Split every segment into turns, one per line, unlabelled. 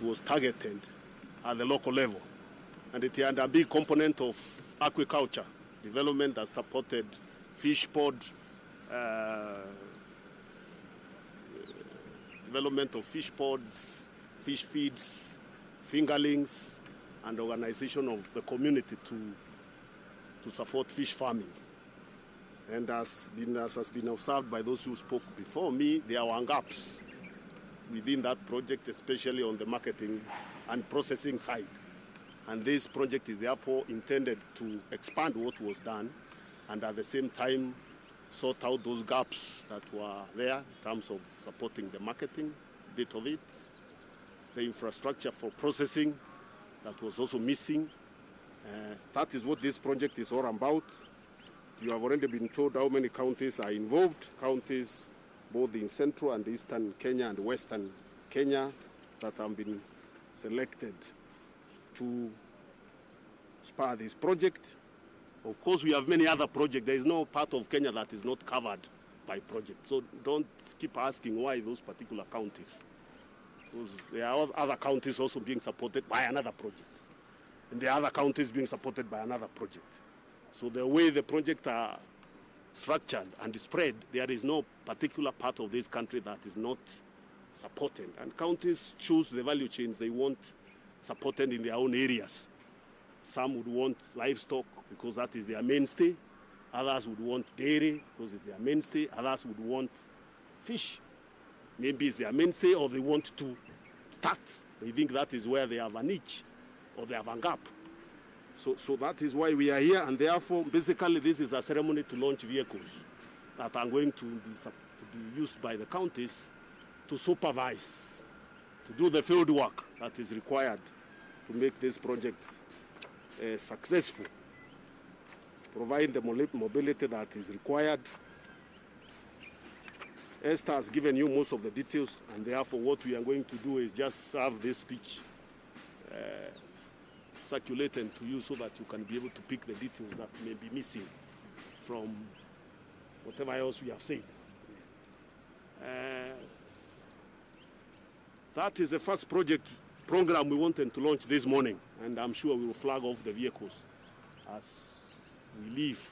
was targeted at the local level, and it had a big component of aquaculture development that supported fish pond, development of fish pods, fish feeds, fingerlings, and organization of the community to support fish farming. And as has been observed by those who spoke before me, there were gaps within that project, especially on the marketing and processing side. And this project is therefore intended to expand what was done and at the same time sort out those gaps that were there in terms of supporting the marketing bit of it, the infrastructure for processing that was also missing. That is what this project is all about. You have already been told how many counties are involved, counties both in central and eastern Kenya and western Kenya that have been selected to spur this project. Of course, we have many other projects. There is no part of Kenya that is not covered by projects. So don't keep asking why those particular counties. Because there are other counties also being supported by another project. And there are other counties being supported by another project. So the way the projects are structured and spread, there is no particular part of this country that is not supported. And counties choose the value chains they want supported in their own areas. Some would want livestock because that is their mainstay. Others would want dairy because it's their mainstay. Others would want fish. Maybe it's their mainstay, or they want to start. They think that is where they have a niche or they have a gap. So that is why we are here, and therefore, basically, this is a ceremony to launch vehicles that are going to be used by the counties to supervise, to do the field work that is required to make these projects successful, provide the mobility that is required. Esther has given you most of the details, and therefore what we are going to do is just have this speech circulated to you so that you can be able to pick the details that may be missing from whatever else we have said. That is the first program we wanted to launch this morning, and I'm sure we will flag off the vehicles as we leave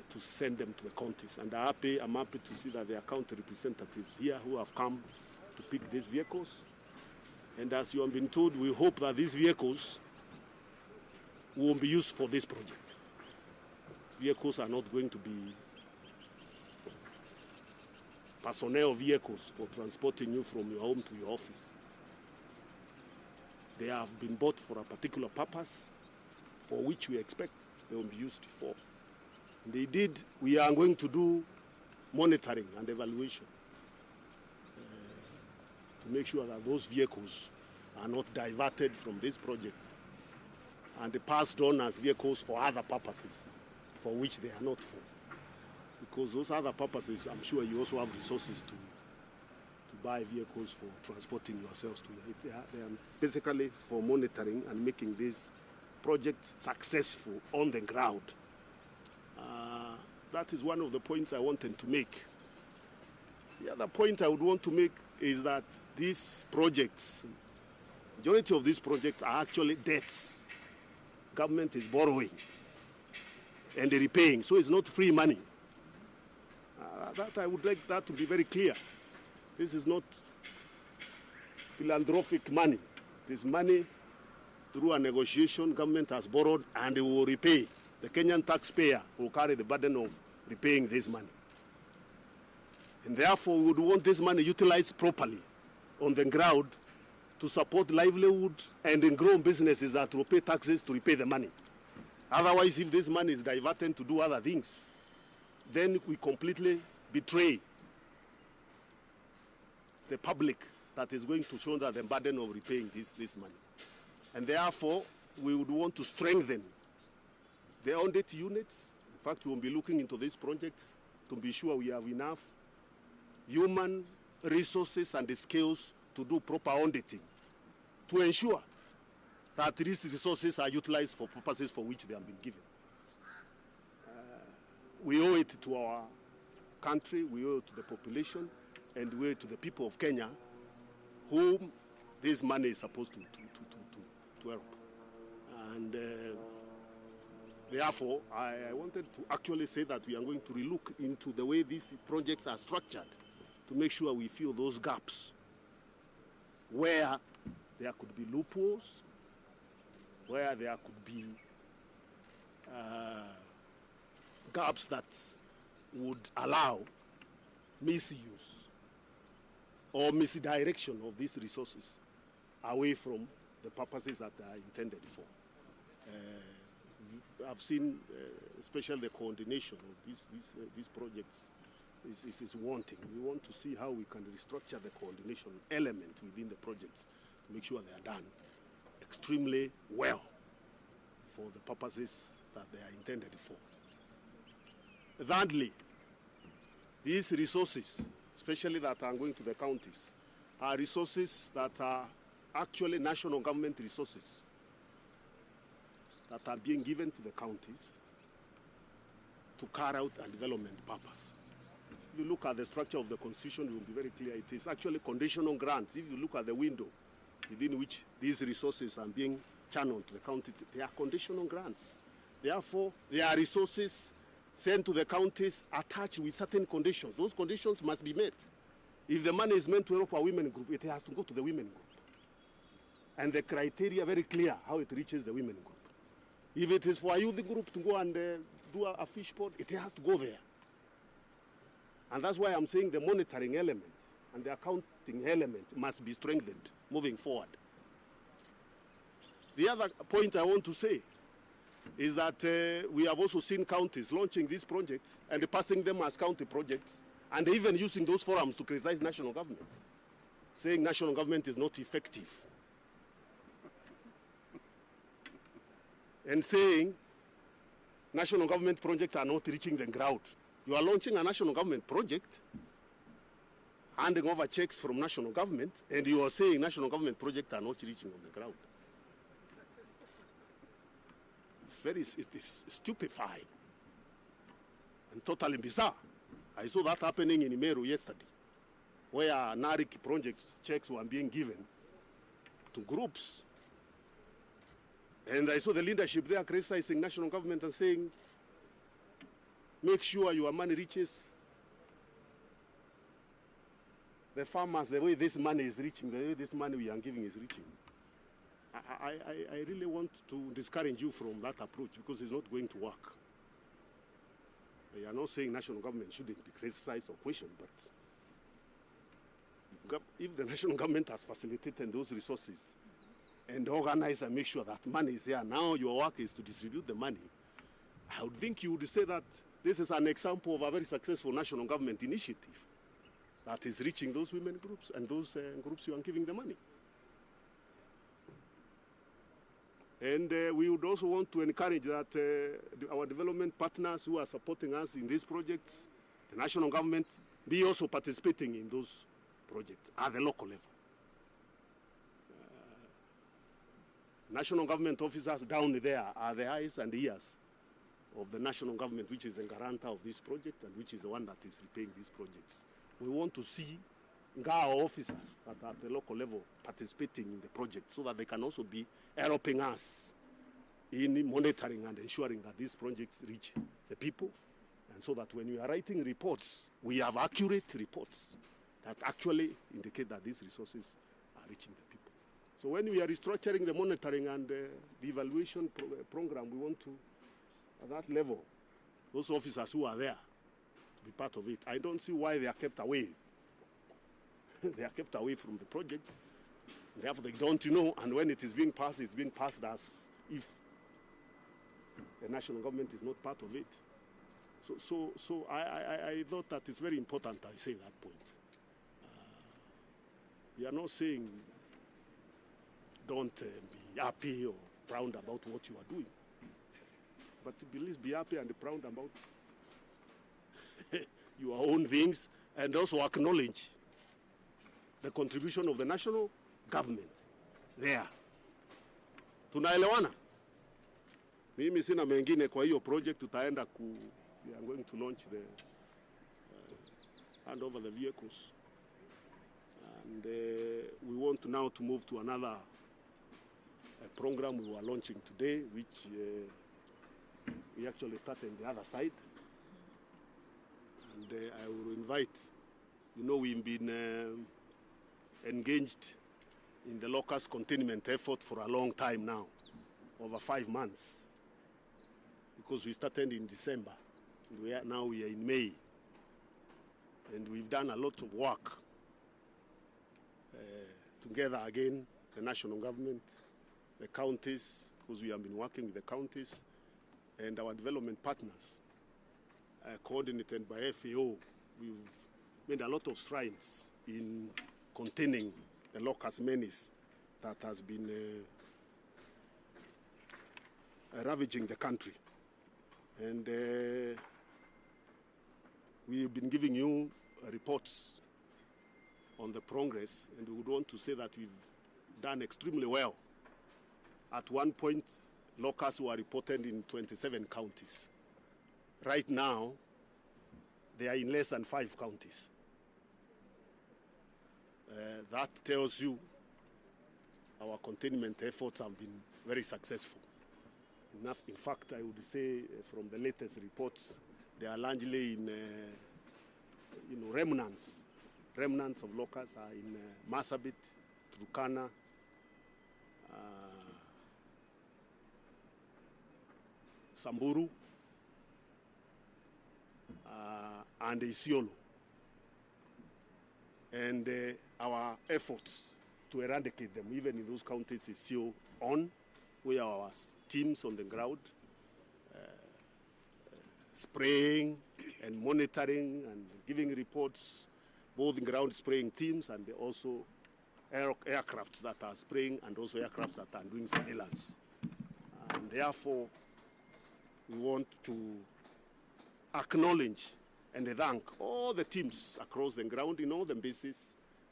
to send them to the counties. And I'm happy to see that there are county representatives here who have come to pick these vehicles. And as you have been told, we hope that these vehicles will be used for this project. These vehicles are not going to be personnel vehicles for transporting you from your home to your office. They have been bought for a particular purpose for which we expect they will be used for. And indeed, we are going to do monitoring and evaluation to make sure that those vehicles are not diverted from this project and passed on as vehicles for other purposes for which they are not for. Because those other purposes, I'm sure you also have resources to buy vehicles for transporting yourselves to. They are basically for monitoring and making this project successful on the ground. That is one of the points I wanted to make. The other point I would want to make is that these projects, majority of these projects are actually debts. Government is borrowing and they're repaying, so it's not free money. That I would like that to be very clear. This is not philanthropic money. It is money through a negotiation government has borrowed and they will repay. The Kenyan taxpayer will carry the burden of repaying this money. And therefore, we would want this money utilized properly on the ground to support livelihood and in grown businesses that will pay taxes to repay the money. Otherwise, if this money is diverted to do other things, then we completely betray the public that is going to shoulder the burden of repaying this money. And therefore, we would want to strengthen the audit units. In fact, we will be looking into this project to be sure we have enough human resources and the skills to do proper auditing, to ensure that these resources are utilized for purposes for which they have been given. We owe it to our country, we owe it to the population, and we owe it to the people of Kenya, whom this money is supposed to help. And therefore, I wanted to actually say that we are going to relook into the way these projects are structured to make sure we fill those gaps where there could be loopholes, where there could be gaps that would allow misuse or misdirection of these resources away from the purposes that they are intended for. I've seen, especially the coordination of these projects is wanting. We want to see how we can restructure the coordination element within the projects to make sure they are done extremely well for the purposes that they are intended for. Thirdly, these resources, especially that are going to the counties, are resources that are actually national government resources that are being given to the counties to carry out a development purpose. If you look at the structure of the constitution, it will be very clear. It is actually conditional grants. If you look at the window within which these resources are being channeled to the counties, they are conditional grants. Therefore, they are resources sent to the counties attached with certain conditions. Those conditions must be met. If the money is meant to help a women group, it has to go to the women group. And the criteria are very clear how it reaches the women group. If it is for a youth group to go and do a fish pond, it has to go there. And that's why I'm saying the monitoring element and the accounting element must be strengthened moving forward. The other point I want to say is that we have also seen counties launching these projects and passing them as county projects, and even using those forums to criticize national government, saying national government is not effective, and saying national government projects are not reaching the ground. You are launching a national government project, handing over checks from national government, and you are saying national government projects are not reaching on the ground. It is stupefying and totally bizarre. I saw that happening in Imeru yesterday, where NARIC project checks were being given to groups. And I saw the leadership there criticizing national government and saying, make sure your money reaches the farmers the way this money is reaching, the way this money we are giving is reaching. I really want to discourage you from that approach because it's not going to work. We are not saying national government shouldn't be criticized or questioned, but if the national government has facilitated those resources and organized and make sure that money is there, now your work is to distribute the money, I would think you would say that this is an example of a very successful national government initiative that is reaching those women groups and those groups you are giving the money. And we would also want to encourage that our development partners who are supporting us in these projects, the national government, be also participating in those projects at the local level. National government officers down there are the eyes and ears of the national government, which is the guarantor of this project and which is the one that is repaying these projects. We want to see GAO officers that are at the local level participating in the project so that they can also be helping us in monitoring and ensuring that these projects reach the people, and so that when we are writing reports, we have accurate reports that actually indicate that these resources are reaching the people. So when we are restructuring the monitoring and the evaluation program, we want to, at that level, those officers who are there to be part of it. I don't see why they are kept away. They are kept away from the project. Therefore, they don't know, and when it is being passed, it's being passed as if the national government is not part of it. So I thought that it's very important I say that point. We are not saying don't be happy or proud about what you are doing, but please be happy and proud about your own things, and also acknowledge the contribution of the national government there. Tunaelewana? Mimi sina mengine kwa hiyo project. We are going to launch the hand over the vehicles And we want now to move to another program we were launching today, which we actually started on the other side. And I will invite, we've been engaged in the locust containment effort for a long time now, over 5 months, because we started in December. Now we are in May, and we've done a lot of work together again, the national government, the counties, because we have been working with the counties, and our development partners, coordinated by FAO. We've made a lot of strides in containing the locust menace that has been ravaging the country. And we've been giving you reports on the progress, and we would want to say that we've done extremely well. At one point, locusts were reported in 27 counties. Right now, they are in less than 5 counties. That tells you our containment efforts have been very successful. In fact, I would say from the latest reports, they are largely in, remnants. Remnants of locusts are in Marsabit, Turkana, Samburu, and Isiolo. And our efforts to eradicate them, even in those counties, is still on. We have our teams on the ground, spraying and monitoring and giving reports, both ground spraying teams and also aircrafts that are spraying and also aircrafts that are doing surveillance. And therefore, we want to acknowledge and thank all the teams across the ground in all the bases,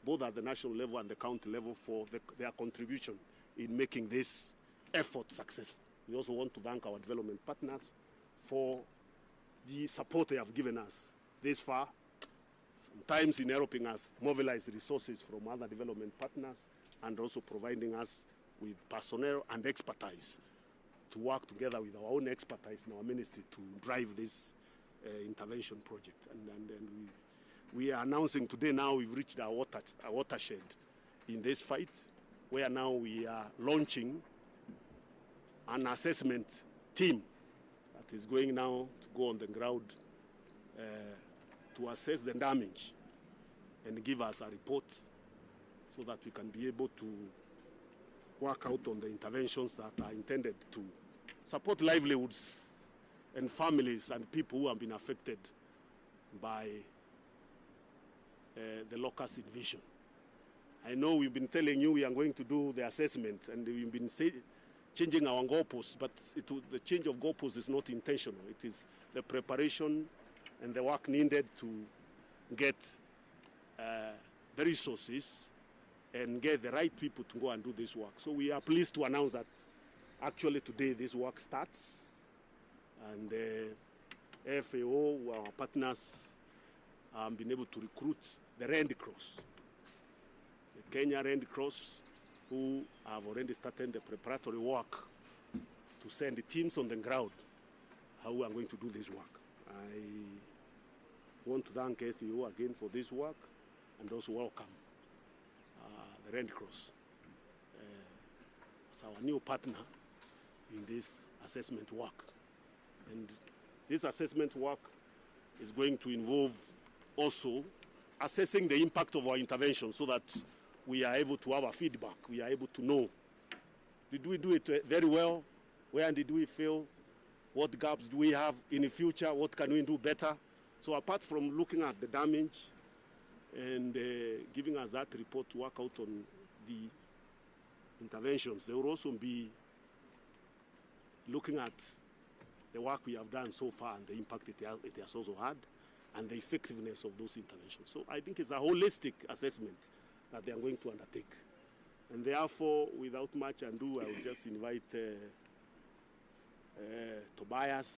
both at the national level and the county level, for their contribution in making this effort successful. We also want to thank our development partners for the support they have given us this far, sometimes in helping us mobilize resources from other development partners and also providing us with personnel and expertise to work together with our own expertise in our ministry to drive this intervention project. And we are announcing today now we've reached our watershed in this fight, where now we are launching an assessment team that is going now to go on the ground to assess the damage and give us a report so that we can be able to work out on the interventions that are intended to support livelihoods and families and people who have been affected by the locust invasion. I know we've been telling you we are going to do the assessment, and we've been changing our goalposts, but the change of goalposts is not intentional. It is the preparation and the work needed to get the resources and get the right people to go and do this work. So we are pleased to announce that actually today this work starts, and FAO, our partners, have been able to recruit the Red Cross, the Kenya Red Cross, who have already started the preparatory work to send the teams on the ground how we are going to do this work. I want to thank FAO again for this work and also welcome the Red Cross as our new partner in this assessment work. And this assessment work is going to involve also assessing the impact of our intervention so that we are able to have a feedback. We are able to know, did we do it very well? Where did we fail? What gaps do we have in the future? What can we do better? So apart from looking at the damage and giving us that report to work out on the interventions, they will also be looking at the work we have done so far and the impact it has also had and the effectiveness of those interventions. So I think it's a holistic assessment that they are going to undertake. And therefore, without much ado, I will just invite Tobias